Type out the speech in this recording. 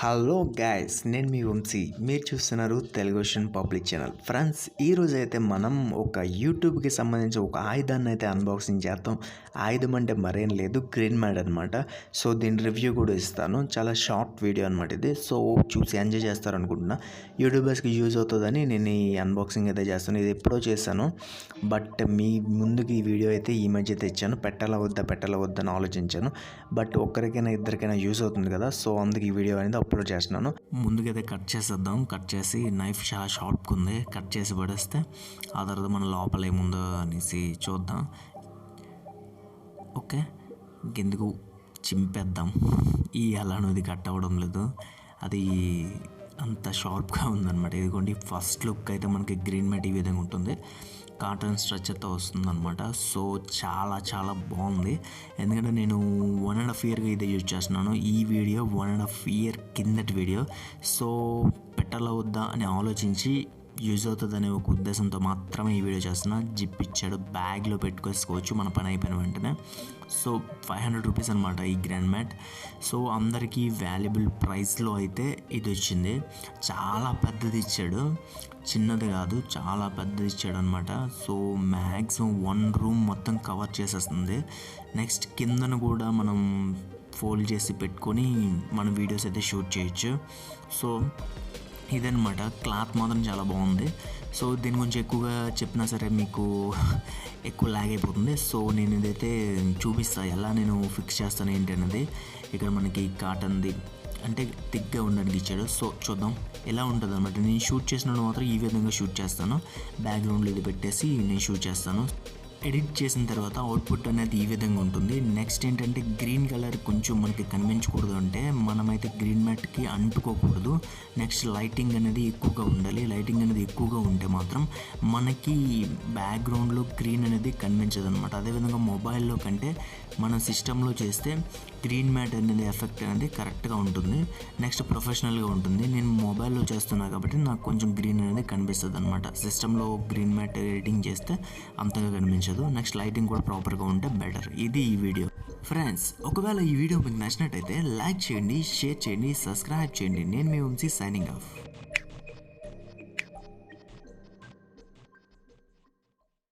Hello guys, నేను మీ వంశీ. మీరు చూస్తున్నారు తెలుగు పబ్లిక్ ఛానల్. ఫ్రెండ్స్, ఈరోజు అయితే మనం ఒక యూట్యూబ్కి సంబంధించి ఒక ఆయుధాన్ని అయితే అన్బాక్సింగ్ చేద్దాం. ఆయుధం అంటే మరేం లేదు, గ్రీన్ మ్యాట్ అనమాట. సో దీని రివ్యూ కూడా ఇస్తాను. చాలా షార్ట్ వీడియో అనమాట ఇది. సో చూసి ఎంజాయ్ చేస్తారనుకుంటున్నా. యూట్యూబర్స్కి యూజ్ అవుతుందని నేను ఈ అన్బాక్సింగ్ అయితే చేస్తాను. ఇది ఎప్పుడో చేశాను, బట్ మీ ముందుకు ఈ వీడియో అయితే ఈ మధ్య తెచ్చాను. పెట్టాలా వద్దా అని ఆలోచించాను. బట్ ఒక్కరికైనా ఇద్దరికైనా యూజ్ అవుతుంది కదా, సో అందుకు ఈ వీడియో అనేది అప్లోడ్ చేస్తున్నాను. ముందుకైతే కట్ చేసేద్దాం. కట్ చేసి నైఫ్ చాలా షార్ప్గా ఉంది, కట్ చేసి పడేస్తే ఆ తర్వాత మన లోపల ఏముందో అనేసి చూద్దాం. ఓకే, ఇంకెందుకు చింపేద్దాం. ఈ అలానది కట్ అవ్వడం లేదు, అది అంత షార్ప్గా ఉందన్నమాట. ఇదిగోండి, ఫస్ట్ లుక్ అయితే మనకి గ్రీన్ మ్యాట్ ఈ విధంగా ఉంటుంది. కాటన్ స్ట్రక్చర్తో వస్తుందన్నమాట. సో చాలా చాలా బాగుంది. ఎందుకంటే నేను 1.5 ఇయర్గా ఇదే యూజ్ చేస్తున్నాను. ఈ వీడియో 1.5 ఇయర్ కిందటి వీడియో. సో పెట్టాలా వద్దా అని ఆలోచించి యూజ్ అవుతుంది అనే ఒక ఉద్దేశంతో మాత్రమే ఈ వీడియో చేస్తున్నా. జిప్ ఇచ్చాడు, బ్యాగ్లో పెట్టుకోవచ్చు మన పని అయిపోయిన వెంటనే. సో 500 రూపీస్ అనమాట ఈ గ్రాండ్ మ్యాట్. సో అందరికీ వాల్యుబుల్ ప్రైస్లో అయితే ఇది వచ్చింది. చాలా పెద్దది ఇచ్చాడు, చిన్నది కాదు, చాలా పెద్దది ఇచ్చాడు అనమాట. సో మ్యాక్సిమం 1 రూమ్ మొత్తం కవర్ చేసేస్తుంది. నెక్స్ట్ కిందను కూడా మనం ఫోల్డ్ చేసి పెట్టుకొని మన వీడియోస్ అయితే షూట్ చేయొచ్చు. సో ఇదనమాట. క్లాత్ మాత్రం చాలా బాగుంది. సో దీని గురించి ఎక్కువగా చెప్పినా సరే మీకు ఎక్కువ లాగ్ అయిపోతుంది. సో నేను ఇదైతే చూపిస్తాను ఎలా నేను ఫిక్స్ చేస్తాను ఏంటి అనేది. ఇక్కడ మనకి కాటన్ది అంటే థిక్గా ఉండడానికి ఇచ్చాడు. సో చూద్దాం ఎలా ఉంటుంది అనమాట. నేను షూట్ చేసినప్పుడు మాత్రం ఈ విధంగా షూట్ చేస్తాను. బ్యాక్గ్రౌండ్లో ఇది పెట్టేసి నేను షూట్ చేస్తాను. ఎడిట్ చేసిన తర్వాత అవుట్పుట్ అనేది ఈ విధంగా ఉంటుంది. నెక్స్ట్ ఏంటంటే గ్రీన్ కలర్ కొంచెం మనకి కనిపించకూడదు, అంటే మనమైతే గ్రీన్ మ్యాట్కి అంటుకోకూడదు. నెక్స్ట్ లైటింగ్ అనేది ఎక్కువగా ఉండాలి. లైటింగ్ అనేది ఎక్కువగా ఉంటే మాత్రం మనకి బ్యాక్గ్రౌండ్లో గ్రీన్ అనేది కనిపించదు అనమాట. అదేవిధంగా మొబైల్లో కంటే మన సిస్టంలో చేస్తే గ్రీన్ మ్యాట్ అనేది ఎఫెక్ట్ అనేది కరెక్ట్గా ఉంటుంది. నెక్స్ట్ ప్రొఫెషనల్గా ఉంటుంది. నేను మొబైల్లో చేస్తున్నా కాబట్టి నాకు కొంచెం గ్రీన్ అనేది కనిపిస్తుంది అనమాట. సిస్టంలో గ్రీన్ మ్యాట్ ఎడిటింగ్ చేస్తే అంతగా కనిపించదు. నెక్స్ట్ లైటింగ్ కూడా ప్రాపర్గా ఉంటే బెటర్. ఇది ఈ వీడియో. ఫ్రెండ్స్, ఒకవేళ ఈ వీడియో మీకు నచ్చినట్టయితే లైక్ చేయండి, షేర్ చేయండి, సబ్స్క్రైబ్ చేయండి. నేను మీ వంశీ, సైనింగ్ ఆఫ్.